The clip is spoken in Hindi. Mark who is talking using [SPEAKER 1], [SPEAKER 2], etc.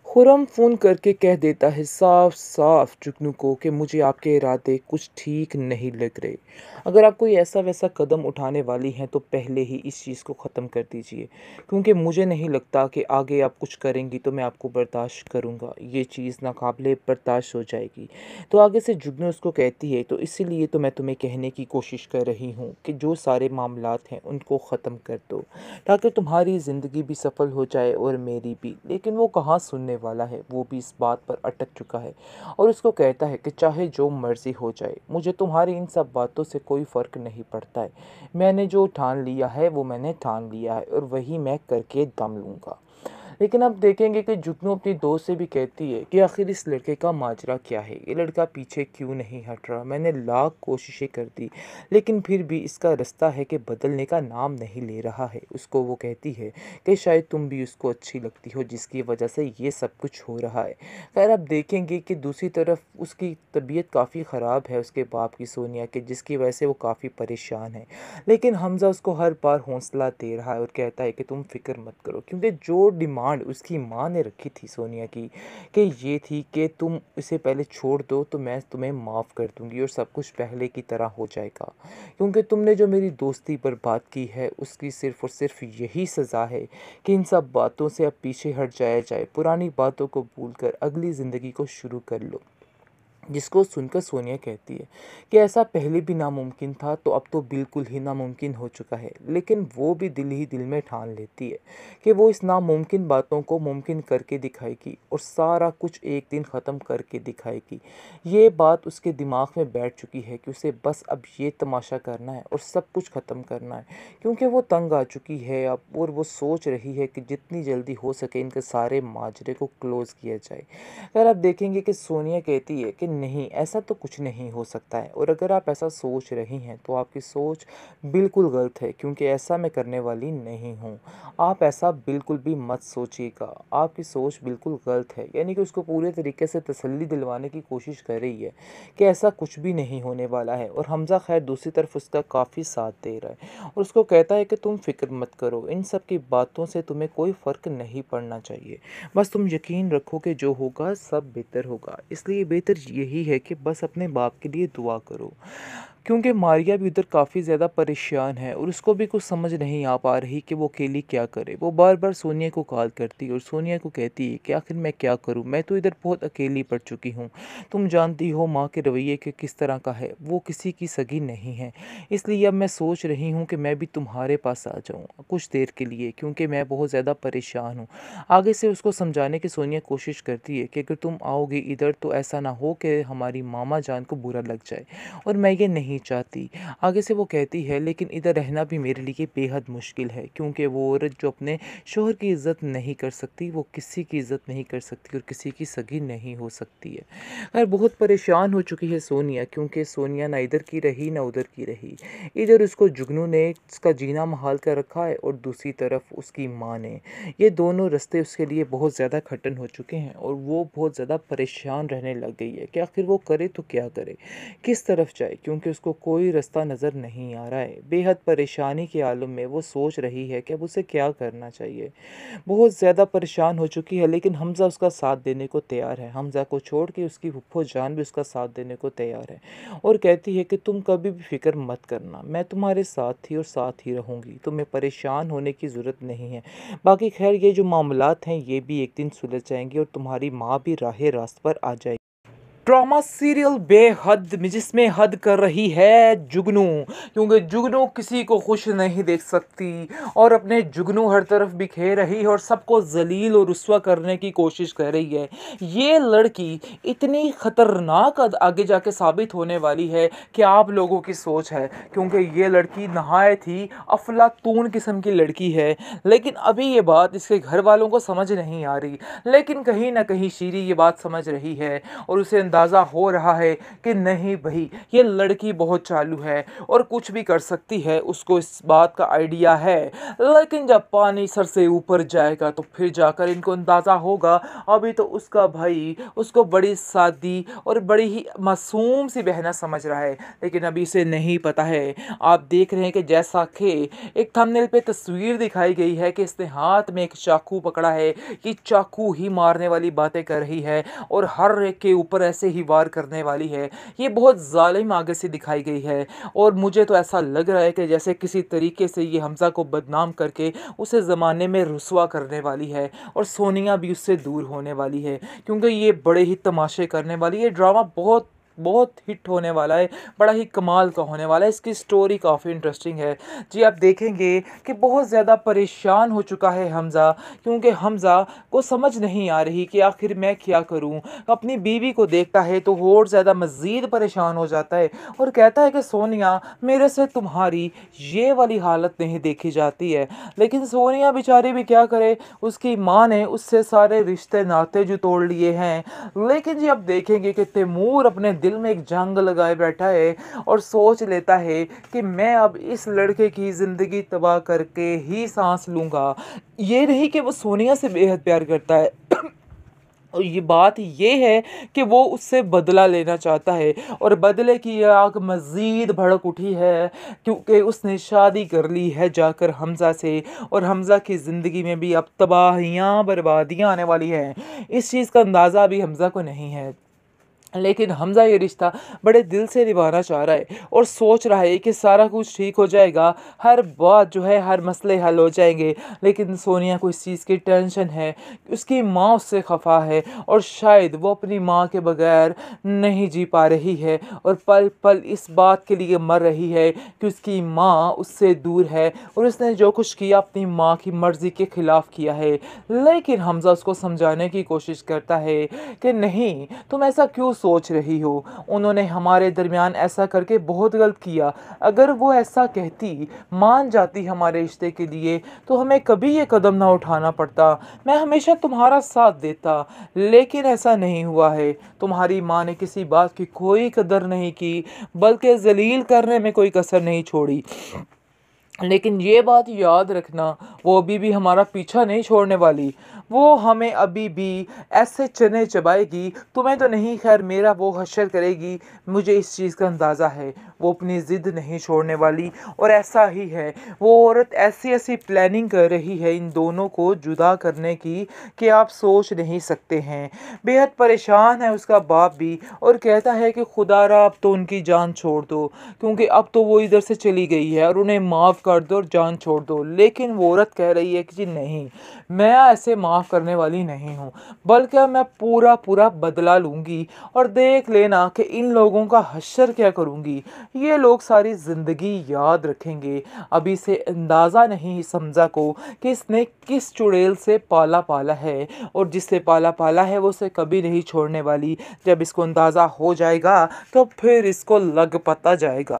[SPEAKER 1] खुर्रम फ़ोन करके कह देता है साफ-साफ जुगनू को कि मुझे आपके इरादे कुछ ठीक नहीं लग रहे। अगर आप कोई ऐसा-वैसा कदम उठाने वाली हैं तो पहले ही इस चीज़ को ख़त्म कर दीजिए, क्योंकि मुझे नहीं लगता कि आगे आप कुछ करेंगी तो मैं आपको बर्दाश्त करूँगा। ये चीज़ नाक़ाबिले बर्दाश्त हो जाएगी। तो आगे से जुगनू उसको कहती है, तो इसीलिए तो मैं तुम्हें कहने की कोशिश कर रही हूँ कि जो सारे मामलात हैं उनको ख़त्म कर दो, ताकि तुम्हारी ज़िंदगी भी सफल हो जाए और मेरी भी। लेकिन वो कहाँ सुनने वाला है, वो भी इस बात पर अटक चुका है और उसको कहता है कि चाहे जो मर्ज़ी हो जाए, मुझे तुम्हारी इन सब बातों से कोई फ़र्क नहीं पड़ता है। मैंने जो ठान लिया है वो मैंने ठान लिया है और वही मैं करके दम लूँगा। लेकिन अब देखेंगे कि जुगनू अपनी दोस्त से भी कहती है कि आखिर इस लड़के का माजरा क्या है, ये लड़का पीछे क्यों नहीं हट रहा। मैंने लाख कोशिशें कर दी, लेकिन फिर भी इसका रास्ता है कि बदलने का नाम नहीं ले रहा है। उसको वो कहती है कि शायद तुम भी उसको अच्छी लगती हो, जिसकी वजह से ये सब कुछ हो रहा है। खैर अब देखेंगे कि दूसरी तरफ उसकी तबीयत काफ़ी ख़राब है उसके बाप की, सोनिया के, जिसकी वजह से वो काफ़ी परेशान है। लेकिन हमज़ा उसको हर बार हौसला दे रहा है और कहता है कि तुम फ़िक्र मत करो, क्योंकि जो डिमांड उसकी माँ ने रखी थी सोनिया की, कि ये थी कि तुम इसे पहले छोड़ दो तो मैं तुम्हें माफ़ कर दूँगी और सब कुछ पहले की तरह हो जाएगा। क्योंकि तुमने जो मेरी दोस्ती बर्बाद की है उसकी सिर्फ़ और सिर्फ़ यही सज़ा है कि इन सब बातों से अब पीछे हट जाया जाए, पुरानी बातों को भूलकर अगली ज़िंदगी को शुरू कर लो। जिसको सुनकर सोनिया कहती है कि ऐसा पहले भी नामुमकिन था तो अब तो बिल्कुल ही नामुमकिन हो चुका है। लेकिन वो भी दिल ही दिल में ठान लेती है कि वो इस नामुमकिन बातों को मुमकिन करके दिखाएगी और सारा कुछ एक दिन ख़त्म करके दिखाएगी। ये बात उसके दिमाग में बैठ चुकी है कि उसे बस अब ये तमाशा करना है और सब कुछ ख़त्म करना है, क्योंकि वो तंग आ चुकी है अब और वो सोच रही है कि जितनी जल्दी हो सके इनके सारे माजरे को क्लोज़ किया जाए। अगर आप देखेंगे कि सोनिया कहती है कि नहीं, ऐसा तो कुछ नहीं हो सकता है, और अगर आप ऐसा सोच रही हैं तो आपकी सोच बिल्कुल गलत है, क्योंकि ऐसा मैं करने वाली नहीं हूँ। आप ऐसा बिल्कुल भी मत सोचिएगा, आपकी सोच बिल्कुल गलत है। यानी कि उसको पूरे तरीके से तसल्ली दिलवाने की कोशिश कर रही है कि ऐसा कुछ भी नहीं होने वाला है। और हमज़ा खैर दूसरी तरफ उसका काफ़ी साथ दे रहा है और उसको कहता है कि तुम फ़िक्र मत करो, इन सब की बातों से तुम्हें कोई फ़र्क नहीं पड़ना चाहिए। बस तुम यकीन रखो कि जो होगा सब बेहतर होगा। इसलिए बेहतर यही है कि बस अपने बाप के लिए दुआ करो, क्योंकि मारिया भी उधर काफ़ी ज़्यादा परेशान है और उसको भी कुछ समझ नहीं आ पा रही कि वो अकेली क्या करे। वो बार-बार सोनिया को कॉल करती है और सोनिया को कहती है कि आखिर मैं क्या करूँ? मैं तो इधर बहुत अकेली पड़ चुकी हूँ। तुम जानती हो माँ के रवैये के किस तरह का है, वो किसी की सगी नहीं है। इसलिए अब मैं सोच रही हूँ कि मैं भी तुम्हारे पास आ जाऊँ कुछ देर के लिए, क्योंकि मैं बहुत ज़्यादा परेशान हूँ। आगे से उसको समझाने की सोनिया कोशिश करती है कि अगर तुम आओगी इधर तो ऐसा ना हो कि हमारी मामा जान को बुरा लग जाए, और मैं ये नहीं चाहती। आगे से वो कहती है लेकिन इधर रहना भी मेरे लिए बेहद मुश्किल है, क्योंकि वो औरत जो अपने शोहर की इज़्ज़त नहीं कर सकती, वो किसी की इज़्ज़त नहीं कर सकती और किसी की सगी नहीं हो सकती है। खैर बहुत परेशान हो चुकी है सोनिया, क्योंकि सोनिया ना इधर की रही ना उधर की रही। इधर उसको जुगनू ने उसका जीना महाल कर रखा है और दूसरी तरफ उसकी माँ ने। ये दोनों रास्ते उसके लिए बहुत ज़्यादा कठिन हो चुके हैं और वो बहुत ज़्यादा परेशान रहने लग गई है कि आखिर वो करे तो क्या करे, किस तरफ जाए, क्योंकि उसको कोई रास्ता नज़र नहीं आ रहा है। बेहद परेशानी के आलम में वो सोच रही है कि अब उसे क्या करना चाहिए। बहुत ज़्यादा परेशान हो चुकी है, लेकिन हमज़ा उसका साथ देने को तैयार है। हमज़ा को छोड़ के उसकी फूफो जान भी उसका साथ देने को तैयार है और कहती है कि तुम कभी भी फ़िक्र मत करना, मैं तुम्हारे साथ थी और साथ ही रहूँगी, तुम्हें परेशान होने की ज़रूरत नहीं है। बाकी खैर ये जो मामलात हैं ये भी एक दिन सुलझ जाएंगे और तुम्हारी माँ भी राह रास्त पर आ जाएगी। ड्रामा सीरियल बेहद जिसमें हद कर रही है जुगनू, क्योंकि जुगनू किसी को खुश नहीं देख सकती और अपने जुगनू हर तरफ बिखेर रही है और सबको जलील और रुस्वा करने की कोशिश कर रही है। ये लड़की इतनी खतरनाक आगे जाके साबित होने वाली है कि आप लोगों की सोच है, क्योंकि ये लड़की नहायत ही अफलातून किस्म की लड़की है। लेकिन अभी ये बात इसके घर वालों को समझ नहीं आ रही, लेकिन कहीं ना कहीं शीरी ये बात समझ रही है और उसे अंदाज़ा हो रहा है कि नहीं भाई ये लड़की बहुत चालू है और कुछ भी कर सकती है, उसको इस बात का आइडिया है। लेकिन जब पानी सर से ऊपर जाएगा तो फिर जाकर इनको अंदाज़ा होगा। अभी तो उसका भाई उसको बड़ी सादी और बड़ी ही मासूम सी बहना समझ रहा है, लेकिन अभी इसे नहीं पता है। आप देख रहे हैं कि जैसा कि एक थंबनेल पे तस्वीर दिखाई गई है कि इसने हाथ में एक चाकू पकड़ा है, ये चाकू ही मारने वाली बातें कर रही है और हर एक के ऊपर ऐसे ही वार करने वाली है। ये बहुत ज़ालिम आगे से दिखाई गई है और मुझे तो ऐसा लग रहा है कि जैसे किसी तरीके से ये हमज़ा को बदनाम करके उसे ज़माने में रुसवा करने वाली है और सोनिया भी उससे दूर होने वाली है, क्योंकि ये बड़े ही तमाशे करने वाली है। ये ड्रामा बहुत बहुत हिट होने वाला है, बड़ा ही कमाल का होने वाला है। इसकी स्टोरी काफ़ी इंटरेस्टिंग है जी। आप देखेंगे कि बहुत ज़्यादा परेशान हो चुका है हमज़ा, क्योंकि हमज़ा को समझ नहीं आ रही कि आखिर मैं क्या करूं। अपनी बीवी को देखता है तो और ज़्यादा मज़ीद परेशान हो जाता है और कहता है कि सोनिया मेरे से तुम्हारी ये वाली हालत नहीं देखी जाती है। लेकिन सोनिया बेचारी भी क्या करे, उसकी माँ ने उससे सारे रिश्ते नाते जो तोड़ लिए हैं। लेकिन जी आप देखेंगे कि तैमूर अपने दिल में एक जंग लगाए बैठा है और सोच लेता है कि मैं अब इस लड़के की ज़िंदगी तबाह करके ही सांस लूँगा। ये नहीं कि वो सोनिया से बेहद प्यार करता है और ये बात ये है कि वो उससे बदला लेना चाहता है और बदले की आग मज़ीद भड़क उठी है, क्योंकि उसने शादी कर ली है जाकर हमज़ा से और हमज़ा की ज़िंदगी में भी अब तबाहियाँ बर्बादियाँ आने वाली हैं। इस चीज़ का अंदाज़ा अभी हमज़ा को नहीं है, लेकिन हमज़ा ये रिश्ता बड़े दिल से निभाना चाह रहा है और सोच रहा है कि सारा कुछ ठीक हो जाएगा, हर बात जो है हर मसले हल हो जाएंगे। लेकिन सोनिया को इस चीज़ की टेंशन है, उसकी माँ उससे खफा है और शायद वो अपनी माँ के बगैर नहीं जी पा रही है और पल पल इस बात के लिए मर रही है कि उसकी माँ उससे दूर है और उसने जो कुछ किया अपनी माँ की मर्ज़ी के ख़िलाफ़ किया है। लेकिन हमज़ा उसको समझाने की कोशिश करता है कि नहीं, तुम ऐसा क्यों सोच रही हो, उन्होंने हमारे दरमियान ऐसा करके बहुत गलत किया। अगर वो ऐसा कहती, मान जाती हमारे रिश्ते के लिए, तो हमें कभी ये कदम ना उठाना पड़ता। मैं हमेशा तुम्हारा साथ देता, लेकिन ऐसा नहीं हुआ है। तुम्हारी माँ ने किसी बात की कोई कदर नहीं की, बल्कि जलील करने में कोई कसर नहीं छोड़ी। लेकिन ये बात याद रखना, वो अभी भी हमारा पीछा नहीं छोड़ने वाली। वो हमें अभी भी ऐसे चने चबाएगी, तुम्हें तो नहीं, खैर मेरा वो हश्र करेगी। मुझे इस चीज़ का अंदाज़ा है, वो अपनी ज़िद नहीं छोड़ने वाली और ऐसा ही है। वो औरत ऐसी ऐसी प्लानिंग कर रही है इन दोनों को जुदा करने की कि आप सोच नहीं सकते हैं। बेहद परेशान है उसका बाप भी और कहता है कि खुदारा अब तो उनकी जान छोड़ दो, क्योंकि अब तो वो इधर से चली गई है और उन्हें माफ़ कर दो और जान छोड़ दो। लेकिन वो औरत कह रही है कि जी नहीं, मैं ऐसे माफ़ करने वाली नहीं हूँ, बल्कि मैं पूरा पूरा बदला लूँगी और देख लेना कि इन लोगों का हश्र क्या करूँगी। ये लोग सारी ज़िंदगी याद रखेंगे। अभी से अंदाज़ा नहीं समझा को कि इसने किस चुड़ैल से पाला पाला है और जिससे पाला पाला है वो उसे कभी नहीं छोड़ने वाली। जब इसको अंदाज़ा हो जाएगा तो फिर इसको लग पता जाएगा।